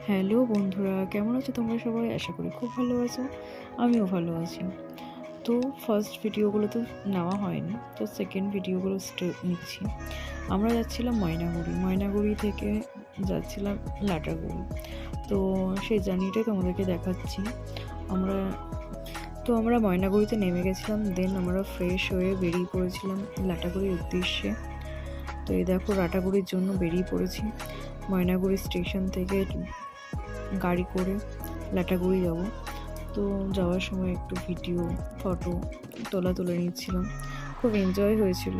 Hello বন্ধুরা, কেমন আছো তোমরা সবাই? আশা করি খুব ভালো আছো। আমিও ভালো আছি। তো ফার্স্ট ভিডিওগুলো তো নেওয়া হয়নি, তো সেকেন্ড ভিডিওগুলো নিচ্ছি। আমরা যাচ্ছিলাম ময়নাগুড়ি থেকে যাচ্ছিলাম লাটাগুড়ি। তো সেই জার্নিটাই তোমাদেরকে দেখাচ্ছি। আমরা আমরা ময়নাগুড়িতে নেমে গেছিলাম, দেন আমরা ফ্রেশ হয়ে বেরিয়ে পড়েছিলাম লাটাগুড়ির উদ্দেশ্যে। তো এই দেখো লাটাগুড়ির জন্য বেরিয়ে পড়েছি। ময়নাগুড়ি স্টেশন থেকে গাড়ি করে লাটাগুড়ি যাব। তো যাওয়ার সময় একটু ভিডিও ফটো তুলে নিচ্ছিলাম। খুব এনজয় হয়েছিল।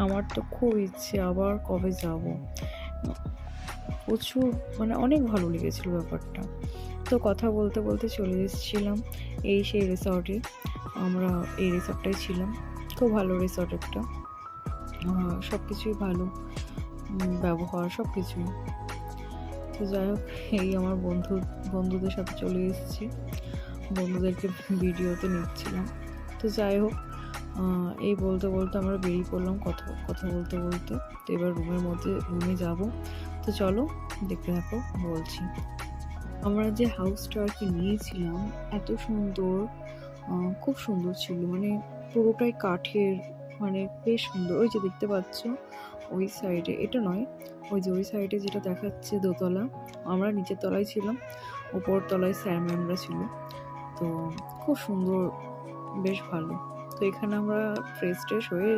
আমার তো খুব ইচ্ছে আবার কবে যাব, প্রচুর অনেক ভালো লেগেছিল ব্যাপারটা। তো কথা বলতে বলতে চলে এসেছিলাম সেই রিসর্টে। আমরা এই রিসর্টটাই ছিলাম। খুব ভালো রিসর্ট একটা, সব কিছুই ভালো, ব্যবহার সব কিছুই। তো যাই হোক, আমার বন্ধুদের সাথে চলে এসেছি, বন্ধুদেরকে ভিডিওতে নিচ্ছিলাম। তো যাই হোক, এই বলতে বলতে আমরা বেরিয়ে পড়লাম কথা বলতে বলতে। তো এবার রুমে যাব। তো চলো দেখতে থাকো, বলছি। আমরা যে হাউসটা আর কি নিয়েছিলাম, এত সুন্দর, খুব সুন্দর ছিল, পুরোটাই কাঠের, বেশ সুন্দর। ওই যে দেখতে পাচ্ছ ওই সাইডে, এটা নয়, ওই সাইডে যেটা দেখাচ্ছে দোতলা, আমরা নিচের তলায় ছিলাম, উপর তলায় স্যার ম্যামরা ছিল। তো খুব সুন্দর, বেশ ভালো। তো এখানে আমরা ফ্রেশ হয়ে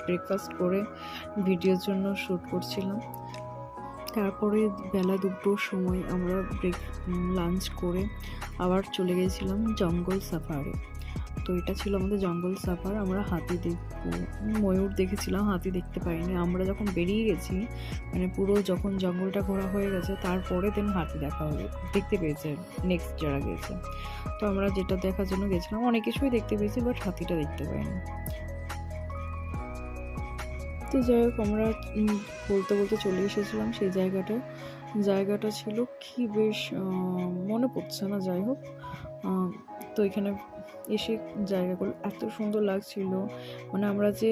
ব্রেকফাস্ট করে ভিডিওর জন্য শ্যুট করছিলাম। তারপরে বেলা 2টোর সময় আমরা লাঞ্চ করে আবার চলে গেছিলাম জঙ্গল সাফারে। তো এটা ছিল আমাদের জঙ্গল সাফার। আমরা হাতি দেখবো, ময়ূর দেখেছিলাম, হাতি দেখতে পাইনি। আমরা যখন বেরিয়ে গেছি, পুরো যখন জঙ্গলটা ঘোরা হয়ে গেছে, তারপরে দেন হাতি দেখতে পেয়েছে নেক্সট যারা গেছে। তো আমরা যেটা দেখার জন্য গেছিলাম, অনেক কিছুই দেখতে পেয়েছি, বাট হাতিটা দেখতে পাইনি। তো যাই হোক, আমরা বলতে বলতে চলে এসেছিলাম সেই জায়গাটা ছিল কি বেশ, মনে পড়ছে না। যাই হোক, তো এখানে এসে জায়গাগুলো এত সুন্দর লাগছিল। আমরা যে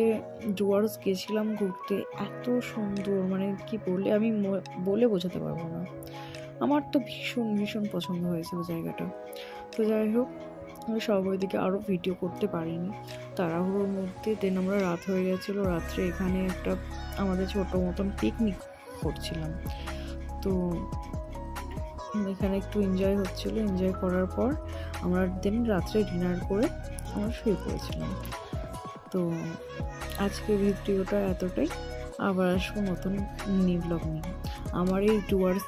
ডুয়ার্স গেছিলাম ঘুরতে, এত সুন্দর, কি বলে আমি বলে বোঝাতে পারবো না। আমার তো ভীষণ ভীষণ পছন্দ হয়েছিল জায়গাটা। তো যাই হোক, আমরা সব ওইদিকে আরও ভিডিও করতে পারিনি তাড়াহুড়োর মধ্যে। দেন আমরা রাত হয়ে গেছিলো, রাত্রে এখানে একটা আমাদের ছোটো মতন পিকনিক করছিলাম। তো এখানে একটু এনজয় হচ্ছিলো, এনজয় করার পর আমরা দেন রাত্রে ডিনার করে আমরা শুয়ে পড়েছিলাম। তো আজকে ভিডিওটা এতটাই। আবার আসবো নতুন ব্লগ নিয়ে। আমার এই ডুয়ার্স